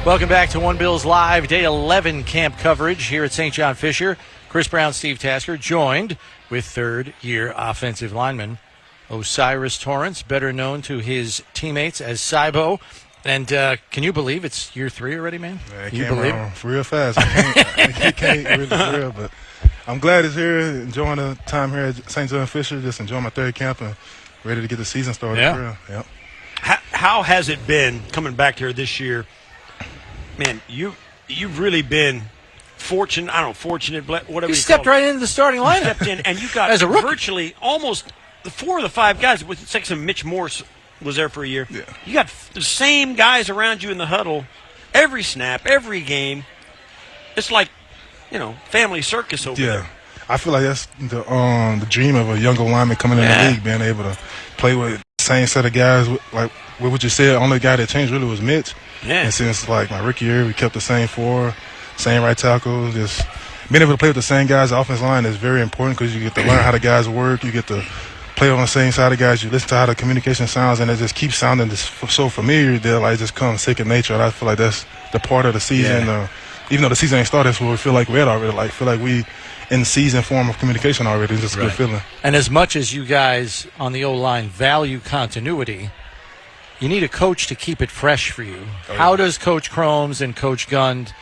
Welcome back to One Bills Live, Day 11 camp coverage here at St. John Fisher. Chris Brown, Steve Tasker, joined with third-year offensive lineman O'Cyrus Torrence, better known to his teammates as Cybo. And can you believe it's year 3 already, man? Yeah, it came around real fast. I can't really real, but I'm glad it's here, enjoying the time here at St. John Fisher, just enjoying my third camp and ready to get the season started. Yeah. For real. Yep. How has it been coming back here this year? Man, you've really been fortunate. I don't know, fortunate, whatever you stepped right into the starting lineup. Stepped in, and you got as a rookie. Virtually almost the 4 of the 5 guys. With exception Mitch Morse was there for a year. Yeah. You got the same guys around you in the huddle, every snap, every game. It's like, family circus over there. I feel like that's the dream of a younger lineman coming in the league, being able to play with the same set of guys. Like what you said, only guy that changed really was Mitch. Yeah. And since my rookie year, we kept the same 4, same right tackle. Just being able to play with the same guys, the offensive line is very important because you get to learn how the guys work. You get to play on the same side of the guys. You listen to how the communication sounds, and it just keeps sounding so familiar that it just comes second nature. And I feel like that's the part of the season. Even though the season ain't started, that's what we feel like we're at already. Feel like we in season form of communication already. It's just a good feeling. And as much as you guys on the O-line value continuity, you need a coach to keep it fresh for you. How does Coach Cromes and Coach Gund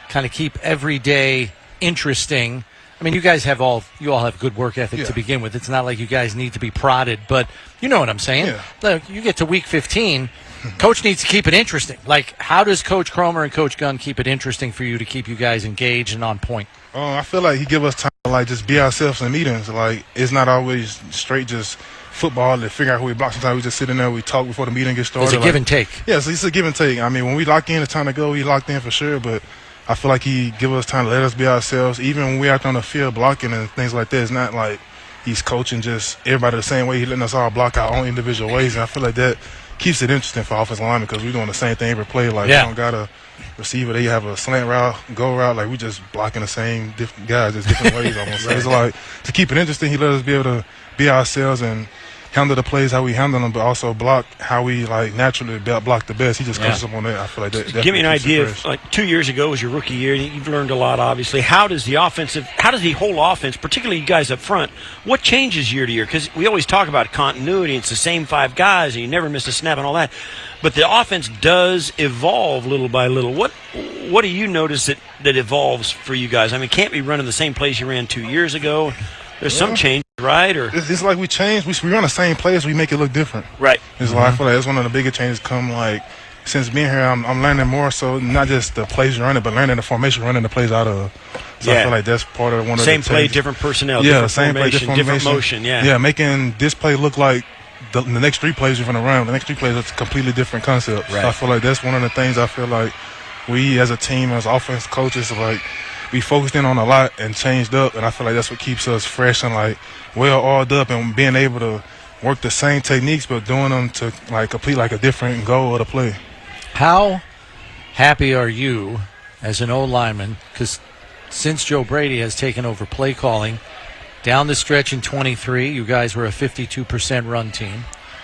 kind of keep every day interesting? I mean, you all have good work ethic to begin with. It's not like you guys need to be prodded, but you know what I'm saying. Yeah. Look, you get to week 15, coach needs to keep it interesting. How does Coach Cromer and Coach Gund keep it interesting for you to keep you guys engaged and on point? I feel like he give us time to just be ourselves in meetings. It's not always straight just football to figure out who we block. Sometimes we just sit in there, we talk before the meeting gets started. It's a give and take. Yeah, so it's a give and take. I mean, when we lock in, it's time to go. We locked in for sure, but I feel like he give us time to let us be ourselves. Even when we out on the field blocking and things like that, it's not like he's coaching just everybody the same way. He's letting us all block our own individual ways, and I feel like that keeps it interesting for offensive linemen because we're doing the same thing every play. We don't got a receiver. They have a slant route, go route. We just blocking the same different guys, just different ways almost. So it's to keep it interesting, he let us be able to be ourselves and handle the plays how we handle them, but also block how we naturally block the best. He just coaches up on that. I feel like that. Give me an idea of 2 years ago was your rookie year. You've learned a lot, obviously. How does the whole offense, particularly you guys up front, what changes year to year? Because we always talk about continuity. It's the same 5 guys, and you never miss a snap and all that. But the offense does evolve little by little. What do you notice that evolves for you guys? I mean, can't be running the same plays you ran 2 years ago. There's some change, right? Or it's like we change. We run the same plays. We make it look different. Right. It's I feel like that's one of the bigger changes come since being here. I'm learning more. So not just the plays you're running, but learning the formation, running the plays out of. So I feel like that's part of one of the same play, different personnel. Yeah, different same play, different motion. Yeah, making this play look like the next 3 plays you're going to run. The next 3 plays is a completely different concept. Right. So I feel like that's one of the things I feel like we as a team, as offense coaches, we focused in on a lot and changed up, and I feel like that's what keeps us fresh and well oiled up and being able to work the same techniques but doing them to complete a different goal of the play. How happy are you as an O-lineman? Because since Joe Brady has taken over play calling, down the stretch in 23, you guys were a 52% run team.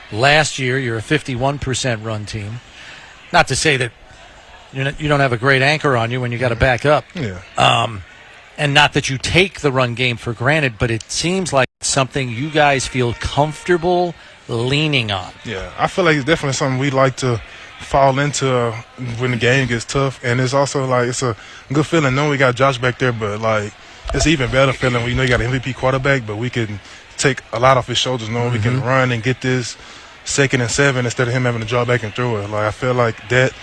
Last year, you're a 51% run team. Not to say that you don't have a great anchor on you when you got to back up. Yeah. And not that you take the run game for granted, but it seems like something you guys feel comfortable leaning on. Yeah, I feel like it's definitely something we like to fall into when the game gets tough. And it's also it's a good feeling knowing we got Josh back there, but it's even better feeling when you got an MVP quarterback, but we can take a lot off his shoulders knowing we can run and get this 2nd and 7 instead of him having to draw back and throw it. I feel like that.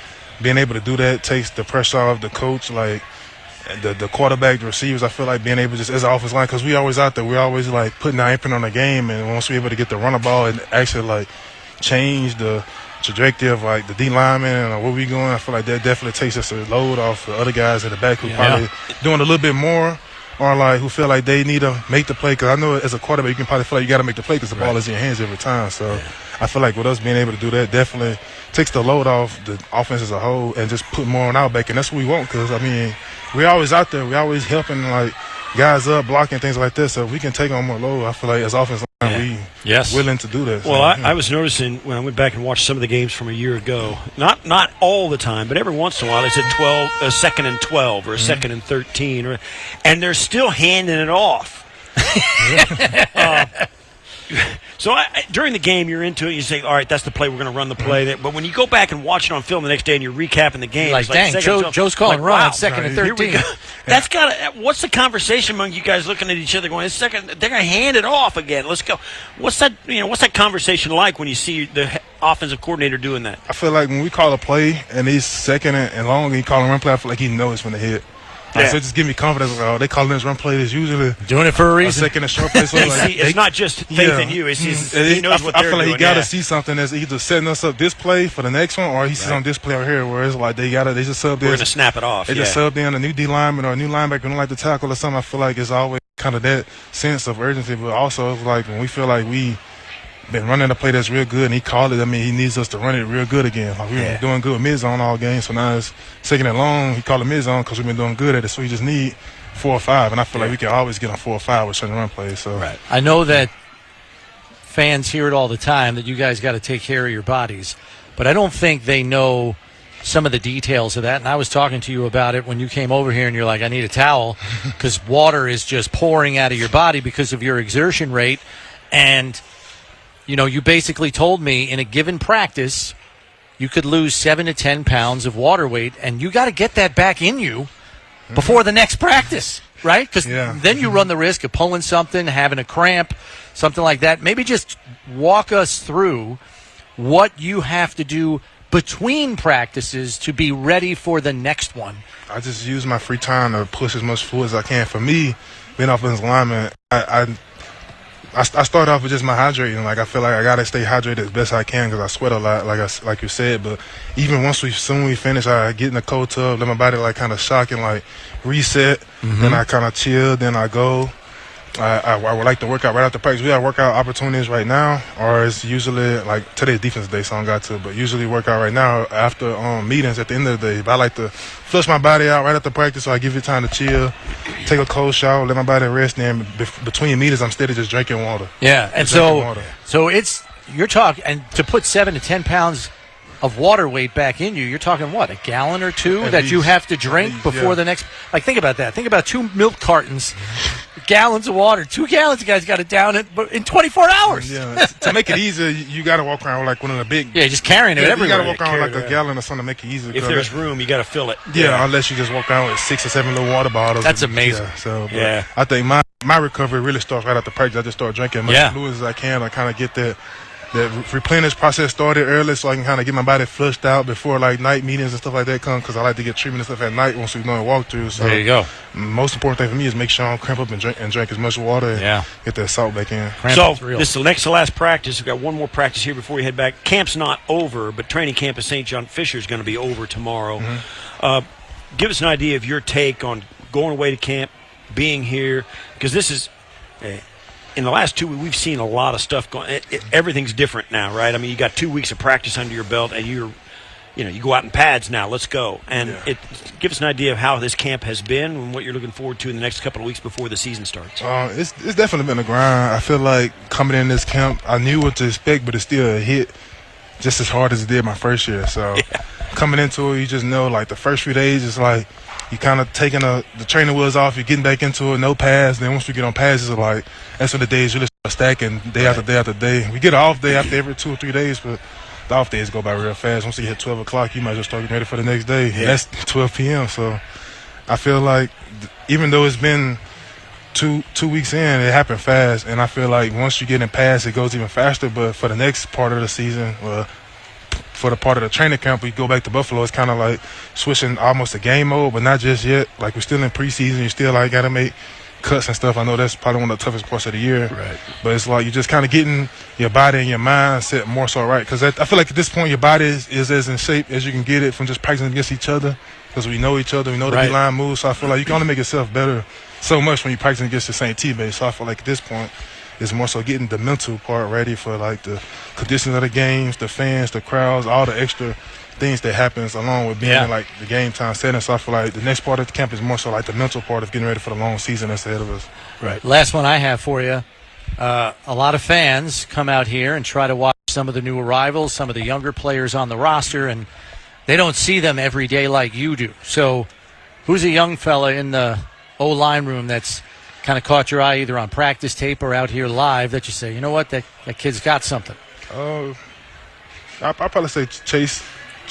Being able to do that takes the pressure off the coach, the quarterback, the receivers. I feel like being able just as an offensive line, because we always out there, we're always putting our imprint on the game, and once we're able to get the runner ball and actually change the trajectory of the D lineman and where we going, I feel like that definitely takes us a load off the other guys in the back who probably doing a little bit more or who feel like they need to make the play. Because I know as a quarterback you can probably feel like you got to make the play because the ball is in your hands every time. So I feel like with us being able to do that definitely takes the load off the offense as a whole and just put more on our back. And that's what we want because, we're always out there. We're always helping guys up, blocking, things like this. So we can take on more load. I feel like as offensive line, Yes. willing to do that. Well, I was noticing when I went back and watched some of the games from a year ago, not all the time, but every once in a while, it's a second and 12 or a second and 13, and they're still handing it off. So during the game, you're into it. You say, all right, that's the play. We're going to run the play. But when you go back and watch it on film the next day and you're recapping the game, Like, it's like dang, Joe's calling run on second and here we 13. go. That's what's the conversation among you guys looking at each other going, they're going to hand it off again. Let's go. What's that conversation like when you see the offensive coordinator doing that? I feel like when we call a play and he's second and long and he call a run play, I feel like he knows when to hit. Yeah. So it just give me confidence. Like, they calling this run play. It's usually Doing it for a a reason. second and short play. So like, It's not just faith in you. It's he knows what I they're feel like doing. he got to Yeah. see something that's either setting us up this play for the next one, or he sees on this play over here where it's like they just subbed We're going to this. snap it off. They just subbed in a new D lineman or a new linebacker who don't like to tackle or something. I feel like it's always kind of that sense of urgency. But also, it's like when we feel like we been running a play that's real good and he called it, I mean, he needs us to run it real good again. Like, we've been doing good with mid-zone all game, so now it's second and long. He called it mid-zone because we've been doing good at it, so we just need 4 or 5, and I feel like we can always get on 4 or 5 with certain run plays. So. Right. I know that fans hear it all the time that you guys got to take care of your bodies, but I don't think they know some of the details of that. And I was talking to you about it when you came over here and you're like, I need a towel because water is just pouring out of your body because of your exertion rate. And, you basically told me in a given practice you could lose 7 to 10 pounds of water weight, and you got to get that back in you before the next practice, right? Because then you run the risk of pulling something, having a cramp, something like that. Maybe just walk us through what you have to do between practices to be ready for the next one. I just use my free time to push as much fluid as I can. For me, being offensive lineman, I start off with just my hydrating. Like, I feel like I gotta stay hydrated as best I can because I sweat a lot, like you said. But even soon we finish, I get in the cold tub, let my body like kind of shock and like reset. Then I kind of chill. Then I go. I would like to work out right after practice. We have workout opportunities right now, or it's usually like today's defense day, so I don't got to. But usually work out right now after meetings at the end of the day. But I like to flush my body out right after practice, so I give it time to chill, take a cold shower, let my body rest. Then between meetings, I'm steady just drinking water. Yeah, and so it's you're talking, and to put 7 to 10 pounds of water weight back in you, you're talking what, a gallon or two At that least. you have to drink before the next. Like, think about that. Think about 2 milk cartons, gallons of water. 2 gallons, you guys got it down in 24 hours. Yeah, to make it easier, you got to walk around with like one of the big. Yeah, just carrying it You everywhere. got to walk around with like a gallon or something to make it easier. If there's room, you got to fill it. Yeah, unless you just walk around with 6 or 7 little water bottles. That's amazing. Yeah, I think my recovery really starts right after practice. I just start drinking as much fluid as I can. I kind of get that replenish process started early so I can kind of get my body flushed out before like night meetings and stuff like that come, because I like to get treatment and stuff at night once we're doing walkthroughs. So there you go. Most important thing for me is make sure I don't cramp up and drink as much water and get that salt back in. So this is the next to last practice. We've got one more practice here before we head back. Camp's not over, but training camp at St. John Fisher is going to be over tomorrow. Give us an idea of your take on going away to camp, being here, because this is in the last 2 weeks we've seen a lot of stuff going. Everything's different now, right? I mean, you got 2 weeks of practice under your belt, and you go out in pads now. Let's go. And give us an idea of how this camp has been and what you're looking forward to in the next couple of weeks before the season starts. It's definitely been a grind. I feel like coming in this camp, I knew what to expect, but it still hit just as hard as it did my first year. So coming into it, you just know, like, the first few days is like you kind of taking the training wheels off, you're getting back into it, no pads. Then once we get on pads, it's like that's when the days really start stacking day after day after day. We get an off day after every 2 or 3 days, but the off days go by real fast. Once you hit 12 o'clock, you might just start getting ready for the next day. And that's 12 p.m. So I feel like even though it's been two weeks in, it happened fast. And I feel like once you get in pads, it goes even faster. But for the next part of the season, for the part of the training camp, we go back to Buffalo. It's kind of like switching almost to game mode, but not just yet. Like, we're still in preseason. You still like got to make cuts and stuff. I know that's probably one of the toughest parts of the year. Right. But it's like you're just kind of getting your body and your mind set more so right. Because I feel like at this point your body is as in shape as you can get it from just practicing against each other. Because we know each other. We know the D-line moves. So I feel like you can only make yourself better so much when you're practicing against the same teammates. So I feel like at this point it's more so getting the mental part ready for like the conditions of the games, the fans, the crowds, all the extra things that happens along with being in like the game time setting. So I feel like the next part of the camp is more so like the mental part of getting ready for the long season that's ahead of us. Right. Last one I have for you. a lot of fans come out here and try to watch some of the new arrivals, some of the younger players on the roster, and they don't see them every day like you do. So who's a young fella in the O-line room that's kind of caught your eye either on practice tape or out here live that you say, you know what, that kid's got something? I'll probably say Chase.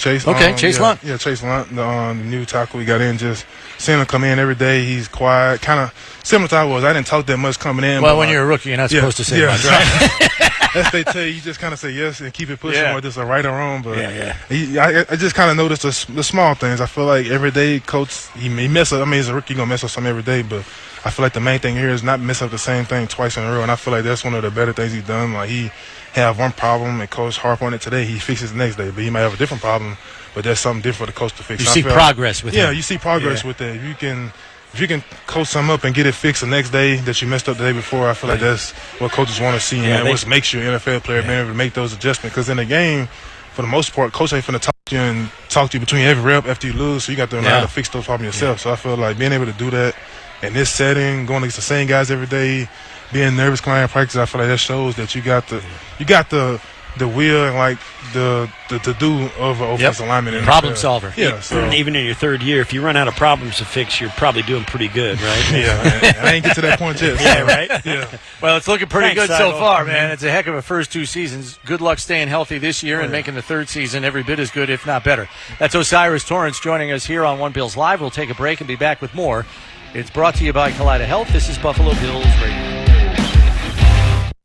Okay, Chase Lunt. Yeah, Chase Lunt, the new tackle we got in. Just seeing him come in every day. He's quiet, kind of similar to I was. I didn't talk that much coming in. Well, when you're a rookie, you're not supposed to say much, right? As they tell you, you just kind of say yes and keep it pushing, whether it's a right or wrong. But I I just kind of noticed the small things. I feel like every day, coach, he mess up. I mean, as a rookie, you're going to mess up something every day, but I feel like the main thing here is not mess up the same thing twice in a row, and I feel like that's one of the better things he's done. Like, he have one problem, and coach harp on it today, he fixes the next day, but he might have a different problem, but there's something different for the coach to fix. You see progress with him. Yeah, you see progress with that. If you can coach something up and get it fixed the next day that you messed up the day before, I feel like that's what coaches want to see, and what makes you an NFL player, being able to make those adjustments. Because in the game, for the most part, coach ain't finna talk to you between every rep after you lose, so you got to know how to fix those problems yourself. So I feel like being able to do that in this setting, going against the same guys every day, being nervous coming out of practice, I feel like that shows that you got the will and like the do of an offensive lineman. In problem solver. Yeah. So even in your third year, if you run out of problems to fix, you're probably doing pretty good, right? Yeah. I ain't get to that point yet. Yeah, right? Yeah. Well, it's looking pretty Thanks, good so Silo. far, man. It's a heck of a first two seasons. Good luck staying healthy this year and making the third season every bit as good, if not better. That's O'Cyrus Torrence joining us here on One Bills Live. We'll take a break and be back with more. It's brought to you by Kaleida Health. This is Buffalo Bills Radio.